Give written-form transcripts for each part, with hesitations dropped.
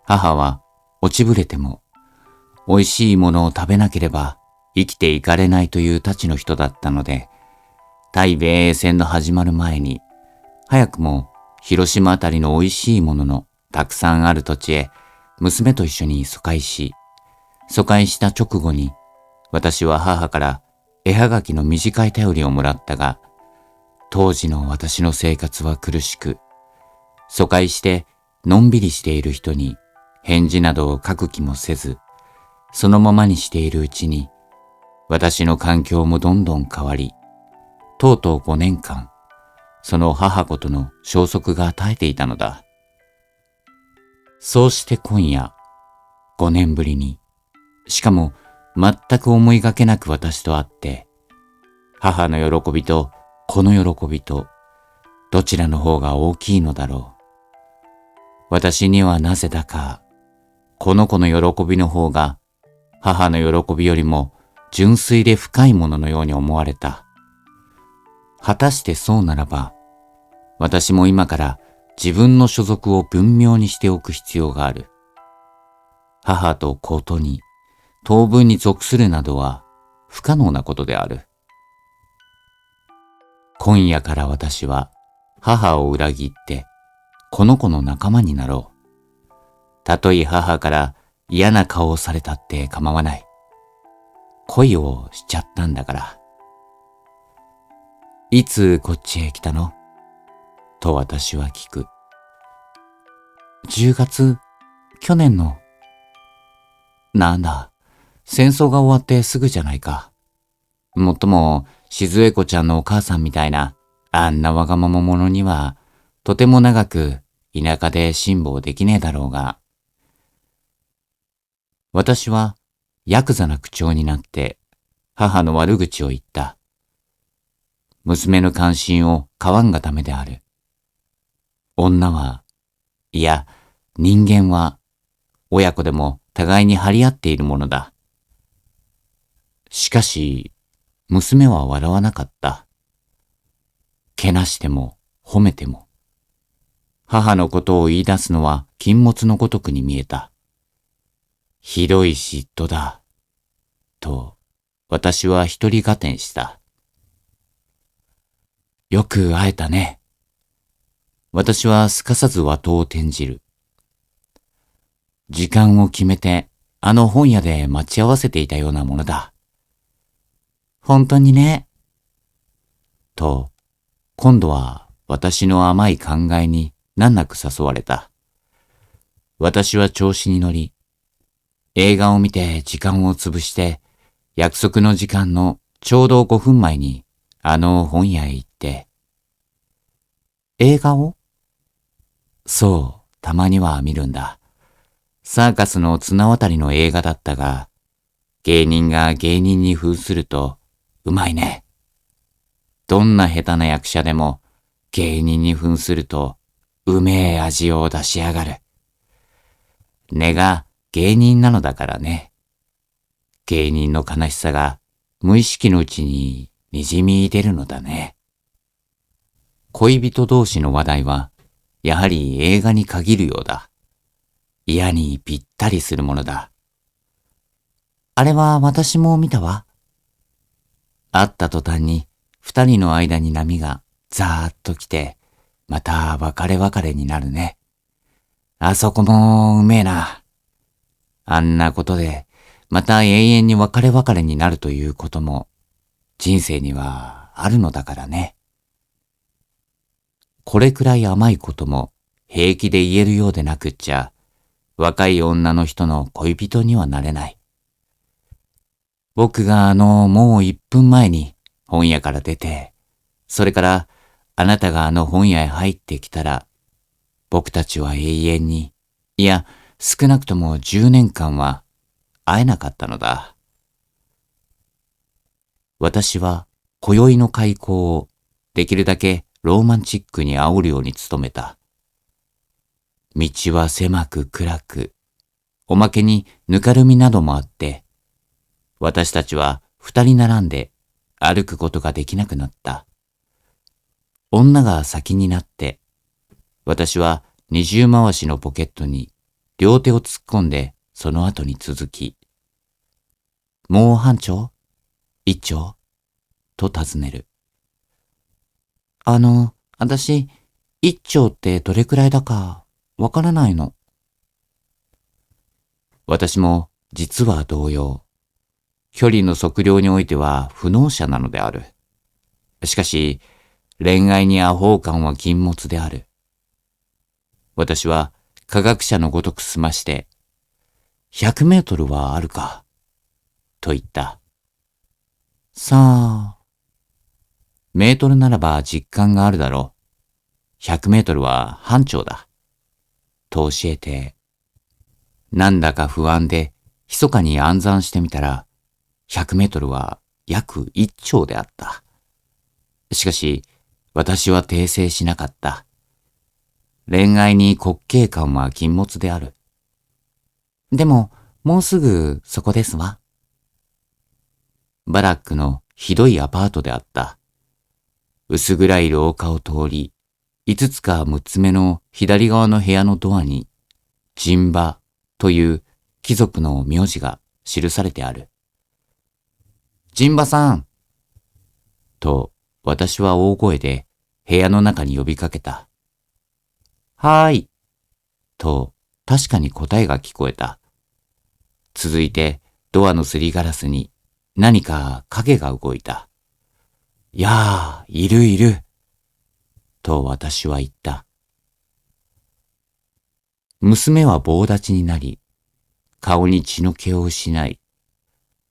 母は落ちぶれても、美味しいものを食べなければ生きていかれないというたちの人だったので、対米英戦の始まる前に、早くも広島あたりの美味しいもののたくさんある土地へ娘と一緒に疎開し、疎開した直後に私は母から絵はがきの短い便りをもらったが、当時の私の生活は苦しく、疎開してのんびりしている人に返事などを書く気もせず、そのままにしているうちに、私の環境もどんどん変わり、とうとう5年間、その母子との消息が絶えていたのだ。そうして今夜、5年ぶりに、しかも全く思いがけなく私と会って、母の喜びと子の喜びと、どちらの方が大きいのだろう。私にはなぜだか、この子の喜びの方が、母の喜びよりも純粋で深いもののように思われた。果たしてそうならば、私も今から自分の所属を分明にしておく必要がある。母と子とに等分に属するなどは不可能なことである。今夜から私は母を裏切ってこの子の仲間になろう。たとえ母から嫌な顔をされたって構わない。恋をしちゃったんだから。いつこっちへ来たの？と私は聞く。10月、去年の。なんだ、戦争が終わってすぐじゃないか。もっとも、静江子ちゃんのお母さんみたいな、あんなわがまま者には、とても長く田舎で辛抱できねえだろうが。私は、ヤクザな口調になって、母の悪口を言った。娘の関心を買わんがためである。女は、いや、人間は、親子でも互いに張り合っているものだ。しかし、娘は笑わなかった。けなしても褒めても。母のことを言い出すのは禁物のごとくに見えた。ひどい嫉妬だ。と、私は一人合点した。よく会えたね。私はすかさず的を転じる。時間を決めてあの本屋で待ち合わせていたようなものだ。本当にね。と、今度は私の甘い考えに難なく誘われた。私は調子に乗り、映画を見て時間を潰して約束の時間のちょうど5分前にあの本屋へ行って。映画を？そう、たまには見るんだ。サーカスの綱渡りの映画だったが、芸人が芸人に扮するとうまいね。どんな下手な役者でも芸人に扮するとうめえ味を出しやがる。根が芸人なのだからね。芸人の悲しさが無意識のうちににじみ出るのだね。恋人同士の話題はやはり映画に限るようだ。嫌にぴったりするものだ。あれは私も見たわ。会った途端に二人の間に波がザーッと来て、また別れ別れになるね。あそこもうめえな。あんなことでまた永遠に別れ別れになるということも人生にはあるのだからね。これくらい甘いことも平気で言えるようでなくっちゃ、若い女の人の恋人にはなれない。僕がもう1分前に本屋から出て、それからあなたがあの本屋へ入ってきたら、僕たちは永遠に、いや少なくとも10年間は会えなかったのだ。私は今宵の開口をできるだけローマンチックに煽るように努めた。道は狭く暗く、おまけにぬかるみなどもあって、私たちは二人並んで歩くことができなくなった。女が先になって、私は20回しのポケットに両手を突っ込んでその後に続き、もう半丁？一丁？と尋ねる。私、一丁ってどれくらいだかわからないの。私も実は同様。距離の測量においては不能者なのである。しかし、恋愛にアホ感は禁物である。私は科学者のごとく済まして、100メートルはあるか、と言った。さあ、メートルならば実感があるだろう。100メートルは半丁だ。と教えて、なんだか不安で密かに暗算してみたら、100メートルは約1丁であった。しかし、私は訂正しなかった。恋愛に滑稽感は禁物である。でも、もうすぐそこですわ。バラックのひどいアパートであった。薄暗い廊下を通り、5つか6つ目の左側の部屋のドアに、陣馬という貴族の名字が記されてある。陣馬さんと私は大声で部屋の中に呼びかけた。はーいと確かに答えが聞こえた。続いてドアのすりガラスに何か影が動いた。やあ、いるいると私は言った。娘は棒立ちになり、顔に血の気を失い、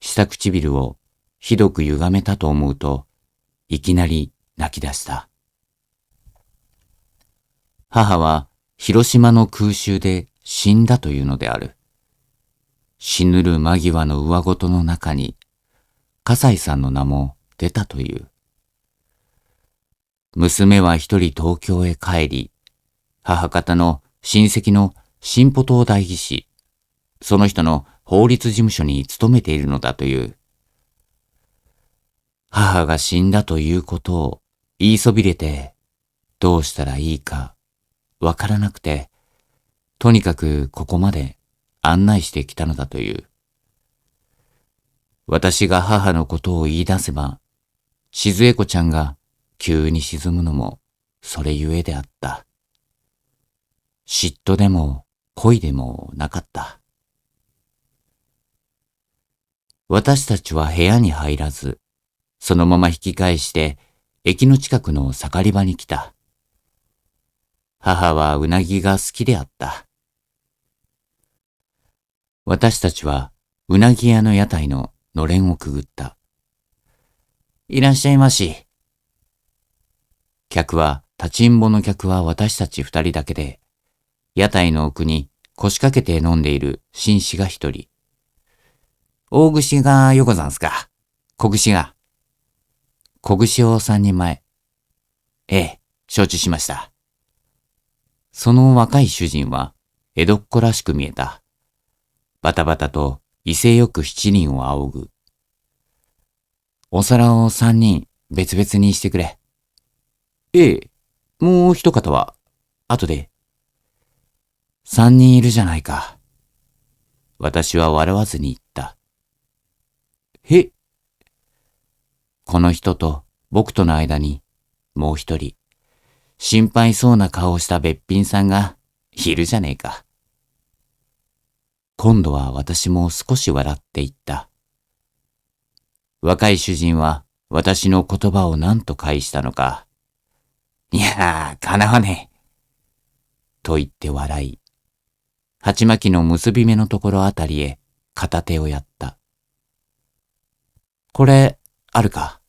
下唇をひどく歪めたと思うと、いきなり泣き出した。母は広島の空襲で死んだというのである。死ぬる間際の上ごとの中に、笠井さんの名も出たという。娘は一人東京へ帰り、母方の親戚の新保党代議士、その人の法律事務所に勤めているのだという。母が死んだということを言いそびれて、どうしたらいいかわからなくて、とにかくここまで案内してきたのだという。私が母のことを言い出せば、静江子ちゃんが急に沈むのもそれゆえであった。嫉妬でも恋でもなかった。私たちは部屋に入らず、そのまま引き返して駅の近くの盛り場に来た。母はうなぎが好きであった。私たちはうなぎ屋の屋台ののれんをくぐった。いらっしゃいまし。立ちんぼの客は私たち2人だけで、屋台の奥に腰掛けて飲んでいる紳士が1人。大串がよござんすか。小串が。小串を3人前。ええ、承知しました。その若い主人は江戸っ子らしく見えた。バタバタと威勢よく7人を仰ぐ。お皿を3人別々にしてくれ。ええ、もう一方は後で。3人いるじゃないか。私は笑わずに言った。へ。この人と僕との間にもう一人、心配そうな顔をしたべっぴんさんがいるじゃねえか。今度は私も少し笑って言った。若い主人は私の言葉を何と返したのか。いやー、かなわねえ。と言って笑い、鉢巻きの結び目のところあたりへ片手をやった。これ、あるか。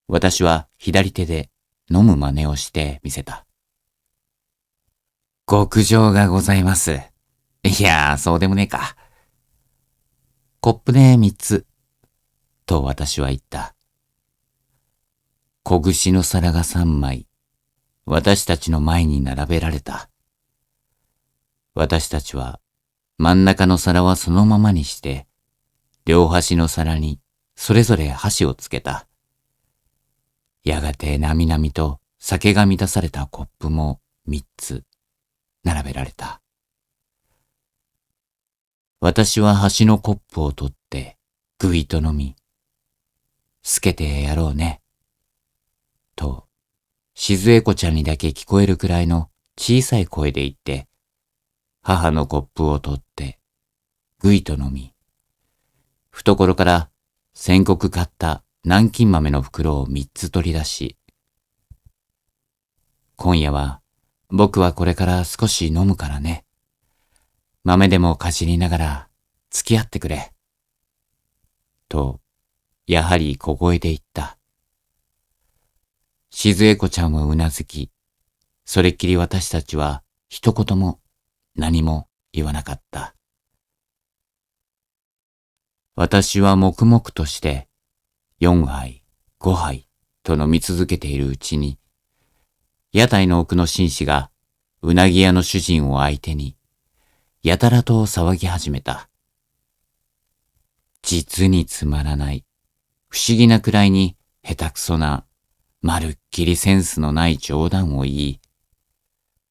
私は左手で飲む真似をしてみせた。極上がございます。いやー、そうでもねえか。コップで3つ。と私は言った。小串の皿が3枚、私たちの前に並べられた。私たちは真ん中の皿はそのままにして、両端の皿にそれぞれ箸をつけた。やがてなみなみと酒が満たされたコップも3つ並べられた。私は端のコップを取ってぐいと飲み、すけてやろうね。と、静江子ちゃんにだけ聞こえるくらいの小さい声で言って、母のコップを取ってぐいと飲み、懐から先刻買った南京豆の袋を3つ取り出し、今夜は僕はこれから少し飲むからね。豆でもかじりながら付き合ってくれ。と、やはり小声で言った。静江子ちゃんはうなずき、それっきり私たちは一言も何も言わなかった。私は黙々として4杯、5杯と飲み続けているうちに、屋台の奥の紳士がうなぎ屋の主人を相手に、やたらと騒ぎ始めた。実につまらない、不思議なくらいに下手くそな、まるっきりセンスのない冗談を言い、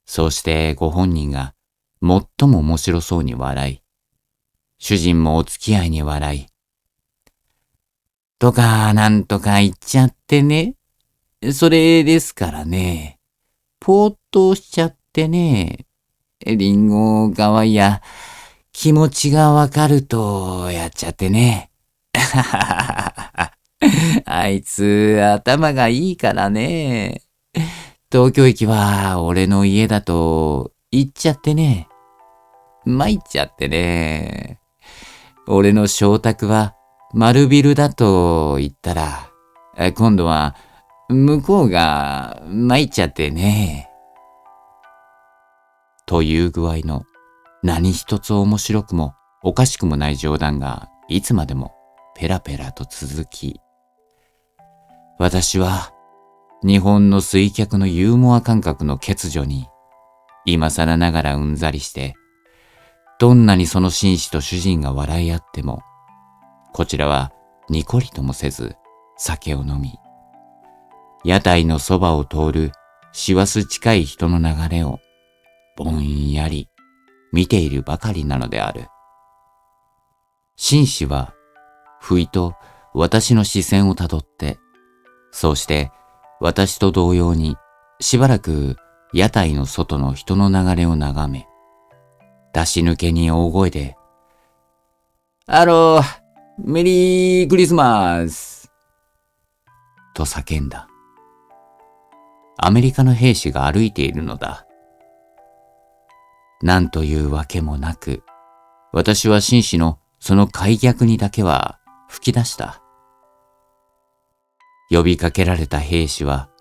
そうしてご本人が最も面白そうに笑い、主人もお付き合いに笑い、とかなんとか言っちゃってね。それですからね。ぽーっとしちゃってね。リンゴ側や気持ちがわかるとやっちゃってね。あいつ頭がいいからね。東京駅は俺の家だと言っちゃってね。参っちゃってね。俺の妾宅は丸ビルだと言ったら、今度は向こうが参っちゃってね。という具合の何一つ面白くもおかしくもない冗談がいつまでもペラペラと続き、私は日本の水客のユーモア感覚の欠如に今更ながらうんざりして、どんなにその紳士と主人が笑い合っても、こちらはにこりともせず酒を飲み、屋台のそばを通る師走近い人の流れをぼんやり見ているばかりなのである。紳士は不意と私の視線をたどって、そうして私と同様にしばらく屋台の外の人の流れを眺め、出し抜けに大声で、メリークリスマスと叫んだ。アメリカの兵士が歩いているのだ。なんというわけもなく、私は紳士のその開脚にだけは吹き出した。呼びかけられた兵士は、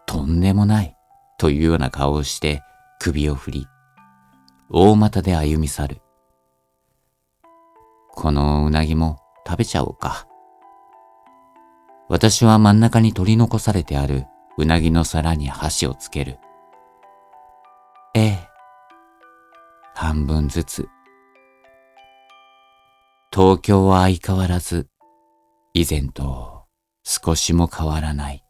とんでもないというような顔をして首を振り、大股で歩み去る。このうなぎも食べちゃおうか。私は真ん中に取り残されてあるうなぎの皿に箸をつける。ええ。半分ずつ。東京は相変わらず、以前と少しも変わらない。